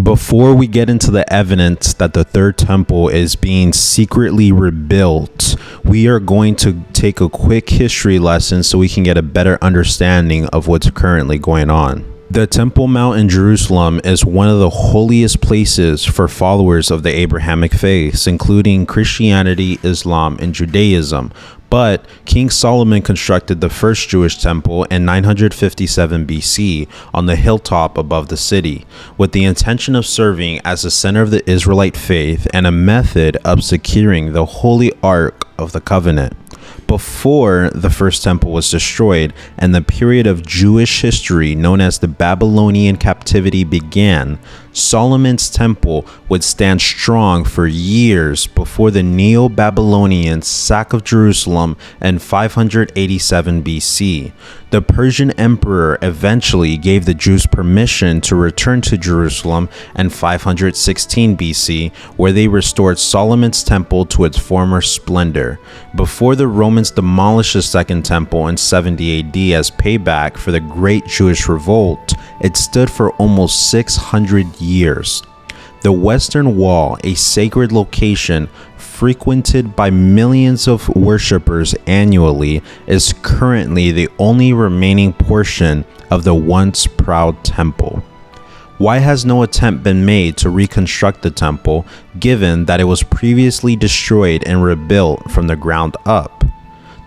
Before we get into the evidence that the third temple is being secretly rebuilt, we are going to take a quick history lesson so we can get a better understanding of what's currently going on. The Temple Mount in Jerusalem is one of the holiest places for followers of the Abrahamic faiths, including Christianity, Islam, and Judaism. But King Solomon constructed the first Jewish temple in 957 BC on the hilltop above the city, with the intention of serving as the center of the Israelite faith and a method of securing the Holy Ark of the Covenant. Before the first temple was destroyed and the period of Jewish history known as the Babylonian captivity began, Solomon's temple would stand strong for years before the Neo-Babylonian sack of Jerusalem in 587 BC. The Persian emperor eventually gave the Jews permission to return to Jerusalem in 516 BC, where they restored Solomon's temple to its former splendor. Before the Romans demolished the Second Temple in 70 AD as payback for the Great Jewish Revolt, it stood for almost 600 years. The Western Wall, a sacred location frequented by millions of worshippers annually, is currently the only remaining portion of the once proud temple. Why has no attempt been made to reconstruct the temple, given that it was previously destroyed and rebuilt from the ground up?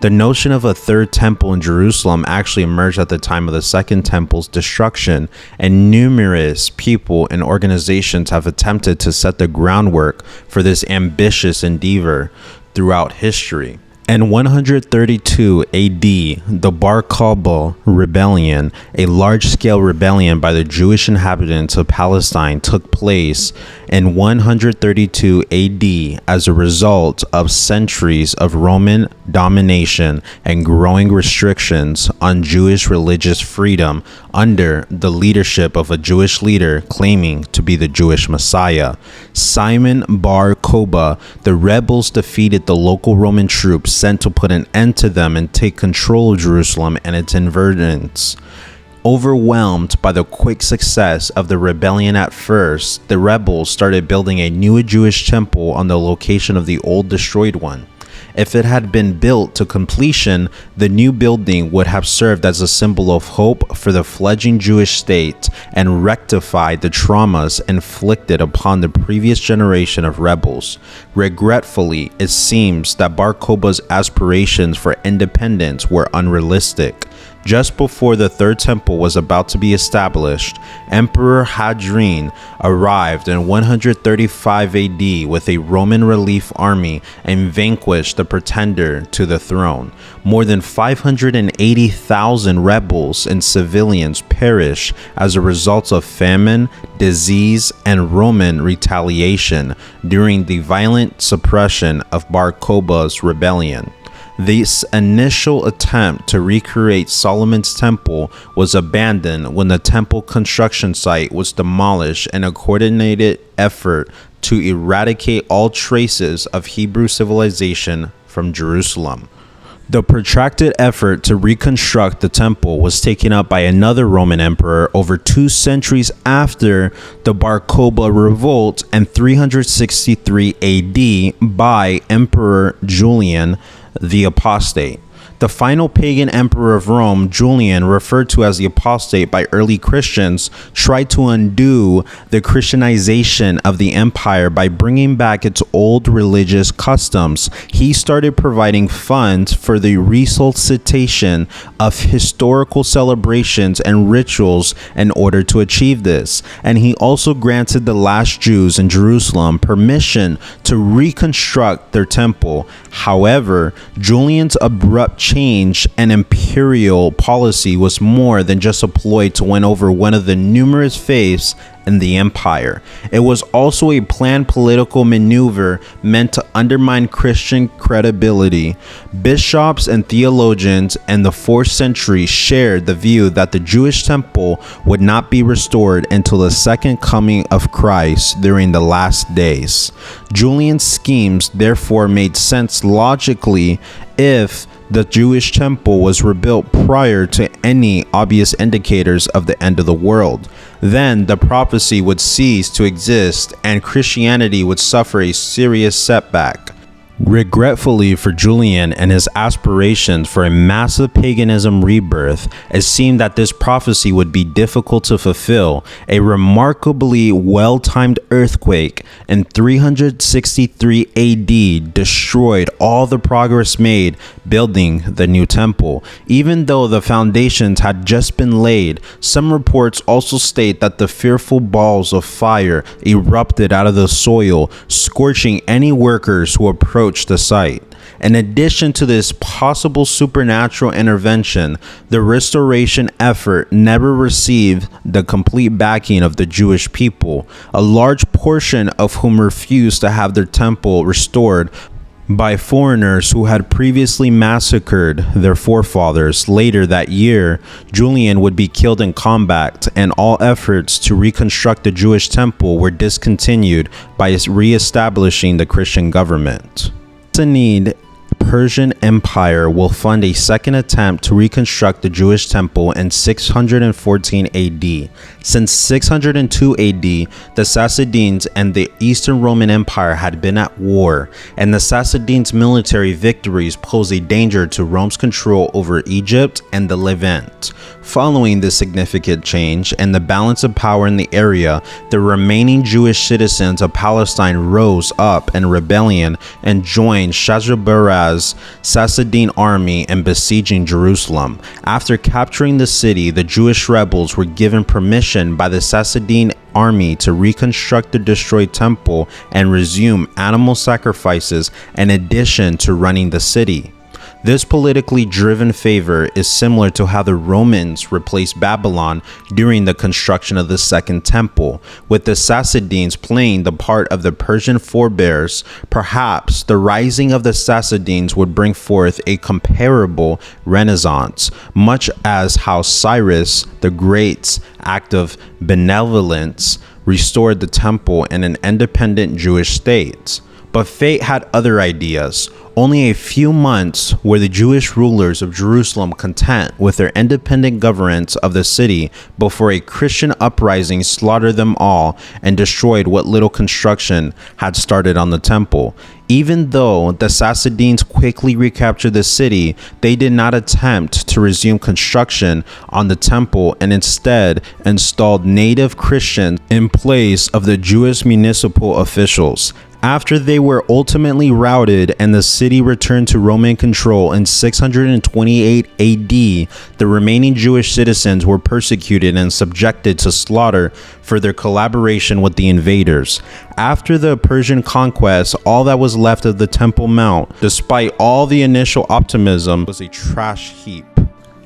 The notion of a third temple in Jerusalem actually emerged at the time of the Second Temple's destruction, and numerous people and organizations have attempted to set the groundwork for this ambitious endeavor throughout history. In 132 AD, the Bar Kokhba Rebellion, a large-scale rebellion by the Jewish inhabitants of Palestine, took place in 132 AD as a result of centuries of Roman domination and growing restrictions on Jewish religious freedom under the leadership of a Jewish leader claiming to be the Jewish Messiah, Simon Bar Kokhba. The rebels defeated the local Roman troops sent to put an end to them and take control of Jerusalem and its environs. Overwhelmed by the quick success of the rebellion at first, the rebels started building a new Jewish temple on the location of the old destroyed one. If it had been built to completion, the new building would have served as a symbol of hope for the fledgling Jewish state and rectified the traumas inflicted upon the previous generation of rebels. Regretfully, it seems that Bar Kokhba's aspirations for independence were unrealistic. Just before the third temple was about to be established, Emperor Hadrian arrived in 135 AD with a Roman relief army and vanquished the pretender to the throne. More than 580,000 rebels and civilians perished as a result of famine, disease, and Roman retaliation during the violent suppression of Bar Kokhba's rebellion. This initial attempt to recreate Solomon's temple was abandoned when the temple construction site was demolished in a coordinated effort to eradicate all traces of Hebrew civilization from Jerusalem. The protracted effort to reconstruct the temple was taken up by another Roman emperor over 2 centuries after the Bar Kokhba revolt in 363 AD by Emperor Julian the Apostate. The final pagan emperor of Rome, Julian, referred to as the Apostate by early Christians, tried to undo the Christianization of the empire by bringing back its old religious customs. He started providing funds for the resuscitation of historical celebrations and rituals in order to achieve this. And he also granted the last Jews in Jerusalem permission to reconstruct their temple. However, Julian's abrupt change and imperial policy was more than just a ploy to win over one of the numerous faiths in the empire. It was also a planned political maneuver meant to undermine Christian credibility. Bishops and theologians in the 4th century shared the view that the Jewish temple would not be restored until the second coming of Christ during the last days. Julian's schemes therefore made sense logically if The Jewish temple was rebuilt prior to any obvious indicators of the end of the world. Then the prophecy would cease to exist and Christianity would suffer a serious setback. Regretfully for Julian and his aspirations for a massive paganism rebirth, it seemed that this prophecy would be difficult to fulfill. A remarkably well-timed earthquake in 363 AD destroyed all the progress made building the new temple. Even though the foundations had just been laid, some reports also state that the fearful balls of fire erupted out of the soil, scorching any workers who approached the site. In addition to this possible supernatural intervention, the restoration effort never received the complete backing of the Jewish people, a large portion of whom refused to have their temple restored by foreigners who had previously massacred their forefathers. Later that year, Julian would be killed in combat, and all efforts to reconstruct the Jewish temple were discontinued by re-establishing the Christian government. The Persian Empire will fund a second attempt to reconstruct the Jewish temple in 614 AD. Since 602 AD, the Sassanids and the Eastern Roman Empire had been at war, and the Sassanids' military victories posed a danger to Rome's control over Egypt and the Levant. Following this significant change and the balance of power in the area, the remaining Jewish citizens of Palestine rose up in rebellion and joined Shazrabaraz's Sassanid army in besieging Jerusalem. After capturing the city, the Jewish rebels were given permission by the Sassanid army to reconstruct the destroyed temple and resume animal sacrifices in addition to running the city. This politically driven favor is similar to how the Romans replaced Babylon during the construction of the Second Temple, with the Sassanids playing the part of the Persian forebears. Perhaps the rising of the Sassanids would bring forth a comparable renaissance, much as how Cyrus the Great's act of benevolence restored the temple in an independent Jewish state. But fate had other ideas. Only a few months were the Jewish rulers of Jerusalem content with their independent governance of the city before a Christian uprising slaughtered them all and destroyed what little construction had started on the temple. Even though the Sassanids quickly recaptured the city, they did not attempt to resume construction on the temple and instead installed native Christians in place of the Jewish municipal officials. After they were ultimately routed and the city returned to Roman control in 628 AD, the remaining Jewish citizens were persecuted and subjected to slaughter for their collaboration with the invaders. After the Persian conquest, all that was left of the Temple Mount, despite all the initial optimism, was a trash heap.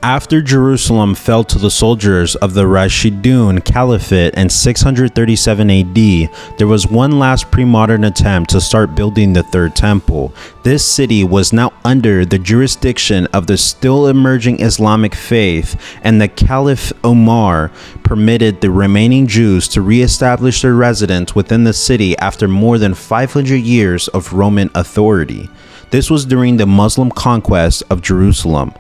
After Jerusalem fell to the soldiers of the Rashidun Caliphate in 637 AD, there was one last pre-modern attempt to start building the Third Temple. This city was now under the jurisdiction of the still emerging Islamic faith, and the Caliph Omar permitted the remaining Jews to re-establish their residence within the city after more than 500 years of Roman authority. This was during the Muslim conquest of Jerusalem.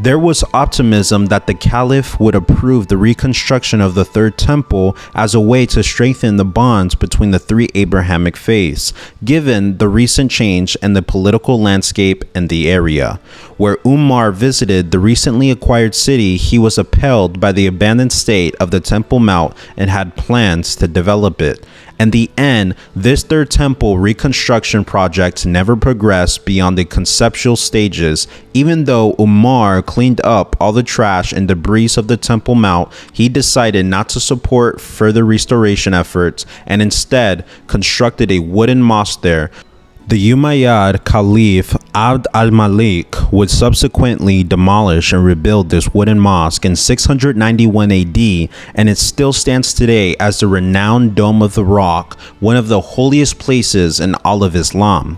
There was optimism that the Caliph would approve the reconstruction of the Third Temple as a way to strengthen the bonds between the three Abrahamic faiths, given the recent change in the political landscape in the area. Where Umar visited the recently acquired city, he was appalled by the abandoned state of the Temple Mount and had plans to develop it. In the end, this Third Temple reconstruction project never progressed beyond the conceptual stages. Even though Umar cleaned up all the trash and debris of the Temple Mount, he decided not to support further restoration efforts and instead constructed a wooden mosque there. The Umayyad Caliph Abd al-Malik would subsequently demolish and rebuild this wooden mosque in 691 AD, and it still stands today as the renowned Dome of the Rock, one of the holiest places in all of Islam.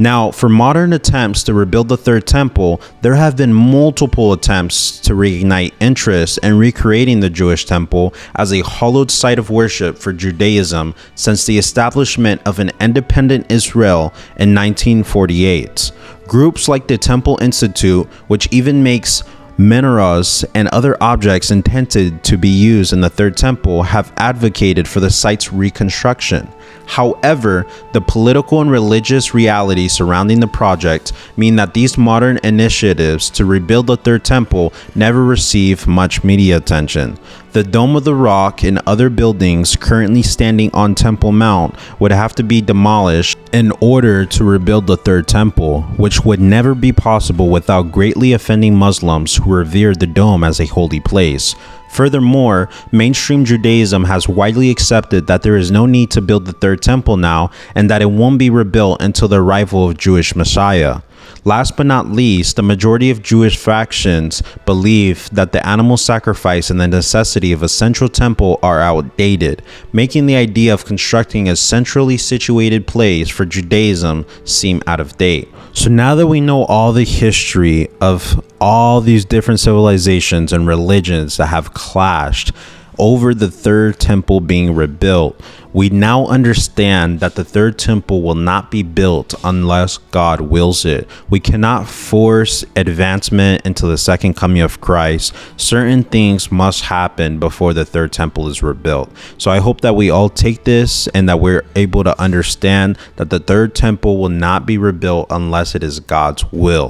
Now, for modern attempts to rebuild the third temple, there have been multiple attempts to reignite interest in recreating the Jewish temple as a hallowed site of worship for Judaism since the establishment of an independent Israel in 1948. Groups like the Temple Institute, which even makes menorahs and other objects intended to be used in the third temple, have advocated for the site's reconstruction. However, the political and religious realities surrounding the project mean that these modern initiatives to rebuild the third temple never receive much media attention. The Dome of the Rock and other buildings currently standing on Temple Mount would have to be demolished in order to rebuild the third temple, which would never be possible without greatly offending Muslims who revere the dome as a holy place. Furthermore, mainstream Judaism has widely accepted that there is no need to build the third temple now and that it won't be rebuilt until the arrival of Jewish Messiah. Last but not least, the majority of Jewish factions believe that the animal sacrifice and the necessity of a central temple are outdated, making the idea of constructing a centrally situated place for Judaism seem out of date. So now that we know all the history of all these different civilizations and religions that have clashed over the third temple being rebuilt, we now understand that the third temple will not be built unless God wills it. We cannot force advancement into the second coming of Christ. Certain things must happen before the third temple is rebuilt. So I hope that we all take this and that we're able to understand that the third temple will not be rebuilt unless it is God's will.